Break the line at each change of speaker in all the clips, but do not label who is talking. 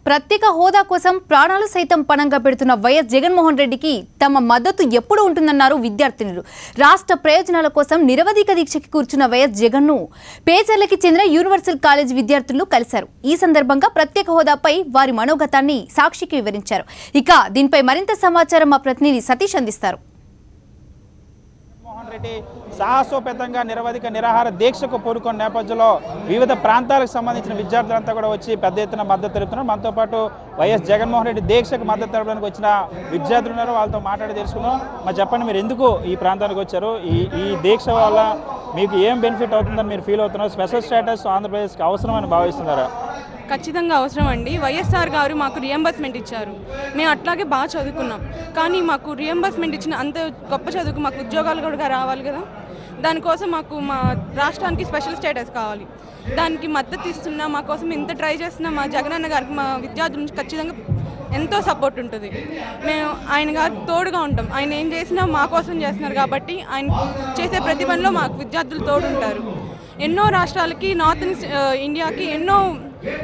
ప్రత్యేక హోదా కోసం ప్రాణాలు సైతం పణంగా పెడుతున్న వైఎస్ జగన్మోహన్ రెడ్డికి తమ మద్దతు ఎప్పుడు ఉంటుందన్నారు విద్యార్థినులు. రాష్ట్ర ప్రయోజనాల కోసం నిరవధిక దీక్షకి కూర్చున్న వైఎస్ జగన్ను పేచర్లకి చెందిన యూనివర్సల్ కాలేజ్ విద్యార్థులు కలిశారు. ఈ సందర్భంగా ప్రత్యేక హోదాపై వారి మనోగతాన్ని సాక్షికి వివరించారు. ఇక దీనిపై మరింత సమాచారం మా ప్రతినిధి సతీష్ అందిస్తారు.
రెడ్డి సాహసోపేతంగా నిరవధిక నిరాహార దీక్షకు పూనుకున్న నేపథ్యంలో వివిధ ప్రాంతాలకు సంబంధించిన విద్యార్థులంతా కూడా వచ్చి పెద్ద ఎత్తున మద్దతు తెలుపుతున్నారు. మనతో పాటు వైఎస్ జగన్మోహన్ రెడ్డి దీక్షకు మద్దతు తెలపడానికి వచ్చిన విద్యార్థులు ఉన్నారు. వాళ్ళతో మాట్లాడి తెలుసుకుందాం. మరి చెప్పండి, మీరు ఎందుకు ఈ ప్రాంతానికి వచ్చారు? ఈ దీక్ష వల్ల మీకు ఏం బెనిఫిట్ అవుతుందని మీరు ఫీల్ అవుతున్నారు? స్పెషల్ స్టేటస్ ఆంధ్రప్రదేశ్కి అవసరమని భావిస్తున్నారా?
ఖచ్చితంగా అవసరం అండి. వైఎస్ఆర్ గారు మాకు రియంబర్స్మెంట్ ఇచ్చారు. మేము అట్లాగే బాగా చదువుకున్నాం. కానీ మాకు రియంబర్స్మెంట్ ఇచ్చిన అంత గొప్ప చదువుకు మాకు ఉద్యోగాలు కూడా రావాలి కదా. దానికోసం మాకు మా రాష్ట్రానికి స్పెషల్ స్టేటస్ కావాలి. దానికి మద్దతు ఇస్తున్నా, మా కోసం ఇంత ట్రై చేస్తున్నా మా జగనన్న గారికి మా విద్యార్థుల నుంచి ఖచ్చితంగా ఎంతో సపోర్ట్ ఉంటుంది. మేము ఆయన గారికి తోడుగా ఉంటాం. ఆయన ఏం చేసినా మా కోసం చేస్తున్నారు కాబట్టి ఆయన చేసే ప్రతి పనిలో మాకు విద్యార్థులు తోడుంటారు. ఎన్నో రాష్ట్రాలకి, నార్త్ ఇండియాకి ఎన్నో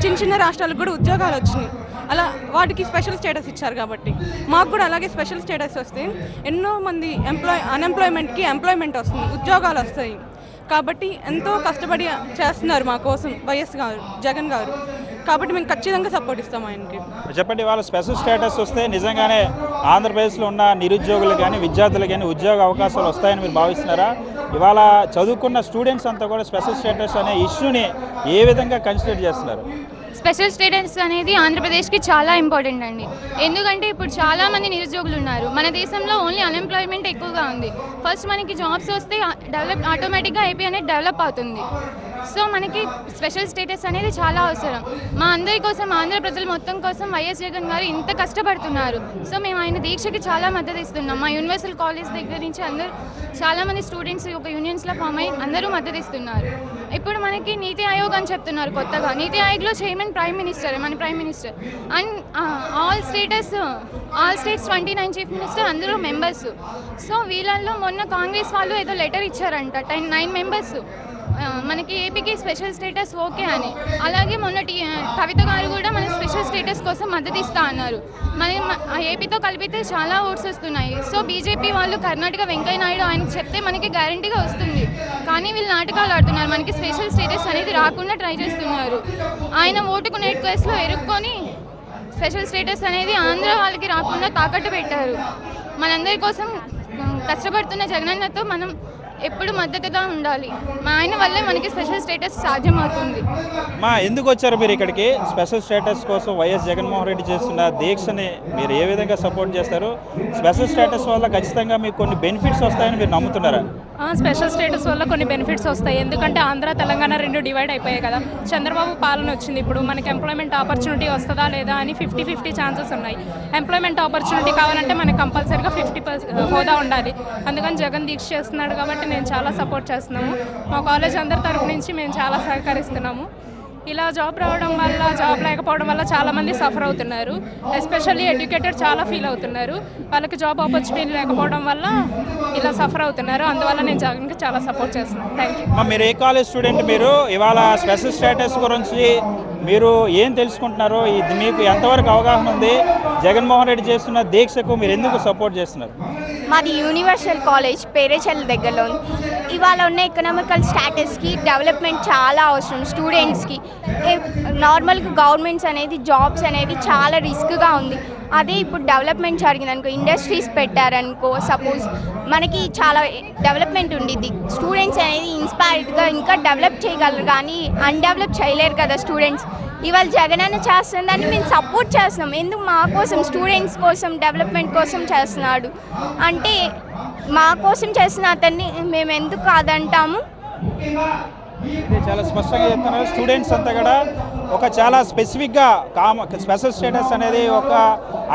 చిన్న చిన్న రాష్ట్రాలకు కూడా ఉద్యోగాలు వచ్చినాయి. అలా వాటికి స్పెషల్ స్టేటస్ ఇచ్చారు కాబట్టి మాకు కూడా అలాగే స్పెషల్ స్టేటస్ వస్తే ఎన్నో మంది అన్ఎంప్లాయ్మెంట్కి ఎంప్లాయ్మెంట్ వస్తుంది, ఉద్యోగాలు వస్తాయి. కాబట్టి ఎంతో కష్టపడి చేస్తున్నారు మా కోసం వైఎస్ గారు, జగన్ గారు. కాబట్టి మేము ఖచ్చితంగా సపోర్ట్ ఇస్తాం ఆయనకి.
చెప్పండి, ఇవాళ స్పెషల్ స్టేటస్ వస్తే నిజంగానే ఆంధ్రప్రదేశ్లో ఉన్న నిరుద్యోగులు కానీ విద్యార్థులు కానీ ఉద్యోగ అవకాశాలు వస్తాయని మీరు భావిస్తున్నారా? ఇవాళ చదువుకున్న స్టూడెంట్స్ అంతా కూడా స్పెషల్ స్టేటస్ అనే ఇష్యూని ఏ విధంగా కన్సిడర్ చేస్తున్నారు?
స్పెషల్ స్టేటస్ అనేది ఆంధ్రప్రదేశ్కి చాలా ఇంపార్టెంట్ అండి. ఎందుకంటే ఇప్పుడు చాలామంది నిరుద్యోగులు ఉన్నారు. మన దేశంలో ఓన్లీ అన్ఎంప్లాయ్మెంట్ ఎక్కువగా ఉంది. ఫస్ట్ మనకి జాబ్స్ వస్తే ఆటోమేటిక్గా ఏపీ అనేది డెవలప్ అవుతుంది. సో మనకి స్పెషల్ స్టేటస్ అనేది చాలా అవసరం. మా అందరి కోసం, ఆంధ్ర ప్రజల మొత్తం కోసం వైఎస్ జగన్ గారు ఇంత కష్టపడుతున్నారు. సో మేము ఆయన దీక్షకి చాలా మద్దతు ఇస్తున్నాం. మా యూనివర్సల్ కాలేజ్ దగ్గర నుంచి అందరూ చాలామంది స్టూడెంట్స్ ఒక యూనియన్స్లో ఫామ్ అయ్యి అందరూ మద్దతు ఇస్తున్నారు. ఇప్పుడు మనకి నీతి ఆయోగ్ అని చెప్తున్నారు కొత్తగా. నీతి ఆయోగ్లో చైర్మన్ ప్రైమ్ మినిస్టర్, మన prime minister, and all states 29 chief minister అందరూ మెంబర్స్. సో వీళ్ళల్లో మొన్న కాంగ్రెస్ వాళ్ళు ఏదో లెటర్ ఇచ్చారంట, 9 మెంబర్స్ మనకి ఏపీకి స్పెషల్ స్టేటస్ ఓకే అని. అలాగే మొన్న కవిత గారు కూడా మన స్పెషల్ స్టేటస్ కోసం మద్దతు ఇస్తా అన్నారు. మన ఏపీతో కలిపితే చాలా ఓట్స్ వస్తున్నాయి. సో బీజేపీ వాళ్ళు కర్ణాటక వెంకయ్య నాయుడు ఆయనకు చెప్తే మనకి గ్యారంటీగా వస్తుంది. కానీ వీళ్ళు నాటకాలు ఆడుతున్నారు. మనకి స్పెషల్ స్టేటస్ అనేది రాకుండా ట్రై చేస్తున్నారు. ఆయన ఓటుకు నెట్ కేసులో ఎరుక్కొని స్పెషల్ స్టేటస్ అనేది ఆంధ్ర వాళ్ళకి రాకుండా తాకట్టు పెట్టారు. మనందరి కోసం కష్టపడుతున్న జగనన్నతో మనం ఎప్పుడు మద్దతుగా ఉండాలి. మా ఆయన వల్లే మనకి స్పెషల్ స్టేటస్ సాధ్యమవుతుంది.
ఎందుకు వచ్చారు మీరు ఇక్కడికి? స్పెషల్ స్టేటస్ కోసం వైఎస్ జగన్మోహన్ రెడ్డి చేస్తున్న దీక్షని మీరు ఏ విధంగా సపోర్ట్ చేస్తారు? స్పెషల్ స్టేటస్ వల్ల ఖచ్చితంగా మీకు కొన్ని బెనిఫిట్స్ వస్తాయని మీరు నమ్ముతున్నారా?
స్పెషల్ స్టేటస్ వల్ల కొన్ని బెనిఫిట్స్ వస్తాయి. ఎందుకంటే ఆంధ్ర తెలంగాణ 2 డివైడ్ అయిపోయాయి కదా. చంద్రబాబు పాలన వచ్చింది. ఇప్పుడు మనకి ఎంప్లాయ్మెంట్ ఆపర్చునిటీ వస్తుందా లేదా అని 50-50 ఛాన్సెస్ ఉన్నాయి. ఎంప్లాయ్మెంట్ ఆపర్చునిటీ కావాలంటే మనకు కంపల్సరీగా 50% హోదా ఉండాలి. అందుకని జగన్ దీక్ష చేస్తున్నాడు కాబట్టి నేను చాలా సపోర్ట్ చేస్తున్నాము. మా కాలేజ్ అందరి తరఫు నుంచి మేము చాలా సహకరిస్తున్నాము. ఇలా జాబ్ రావడం వల్ల, జాబ్ లేకపోవడం వల్ల చాలామంది సఫర్ అవుతున్నారు. ఎస్పెషల్లీ ఎడ్యుకేటెడ్ చాలా ఫీల్ అవుతున్నారు. వాళ్ళకి జాబ్ ఆపర్చునిటీ లేకపోవడం వల్ల ఇలా సఫర్ అవుతున్నారు. అందువల్ల నేను జగన్కి చాలా సపోర్ట్ చేస్తున్నాను. Thank you.
మీరు ఏ కాలేజ్ స్టూడెంట్? మీరు ఇవాళ స్పెషల్ స్టేటస్ గురించి మీరు ఏం తెలుసుకుంటున్నారు? ఇది మీకు ఎంతవరకు అవగాహన ఉంది? జగన్మోహన్ రెడ్డి చేస్తున్న దీక్షకు మీరు ఎందుకు సపోర్ట్ చేస్తున్నారు?
మాది యూనివర్సల్ కాలేజ్ పేరేచల్ దగ్గరలో ఉంది. ఇవాళ ఉన్న ఎకనామికల్ స్టాటస్కి డెవలప్మెంట్ చాలా అవసరం స్టూడెంట్స్కి. నార్మల్గా గవర్నమెంట్స్ అనేది జాబ్స్ అనేది చాలా రిస్క్గా ఉంది. అదే ఇప్పుడు డెవలప్మెంట్ జరిగిందనుకో, ఇండస్ట్రీస్ పెట్టారనుకో, సపోజ్ మనకి చాలా డెవలప్మెంట్ ఉండిద్ది. స్టూడెంట్స్ అనేది ఇన్స్పైర్డ్గా ఇంకా డెవలప్ చేయగలరు, కానీ అన్డెవలప్ చేయలేరు కదా స్టూడెంట్స్. ఇవాళ జగనన్న చేస్తుందని మేము సపోర్ట్ చేస్తున్నాం. ఎందుకు? మా కోసం, స్టూడెంట్స్ కోసం, డెవలప్మెంట్ కోసం చేస్తున్నాడు అంటే మా కోసం చేసిన అతన్ని మేము ఎందుకు కాదంటాము?
చాలా స్పష్టంగా చెప్తున్నారు. స్టూడెంట్స్ అంతా కూడా ఒక చాలా స్పెసిఫిక్గా స్పెషల్ స్టేటస్ అనేది ఒక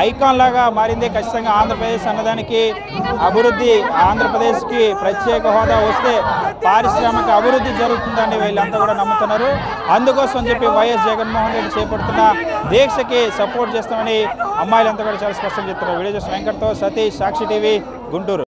ఐకాన్ లాగా మారింది. ఖచ్చితంగా ఆంధ్రప్రదేశ్ అన్నదానికి అభివృద్ధి, ఆంధ్రప్రదేశ్కి ప్రత్యేక హోదా వస్తే పారిశ్రామిక అభివృద్ధి జరుగుతుందని వీళ్ళంతా కూడా నమ్ముతున్నారు. అందుకోసం చెప్పి వైఎస్ జగన్మోహన్ రెడ్డి చేపడుతున్న దీక్షకి సపోర్ట్ చేస్తామని అమ్మాయిలంతా కూడా చాలా స్పష్టంగా చెప్తున్నారు. వీడియో జర్నలిస్ట్ వెంకట్తో సతీష్, సాక్షి టీవీ, గుంటూరు.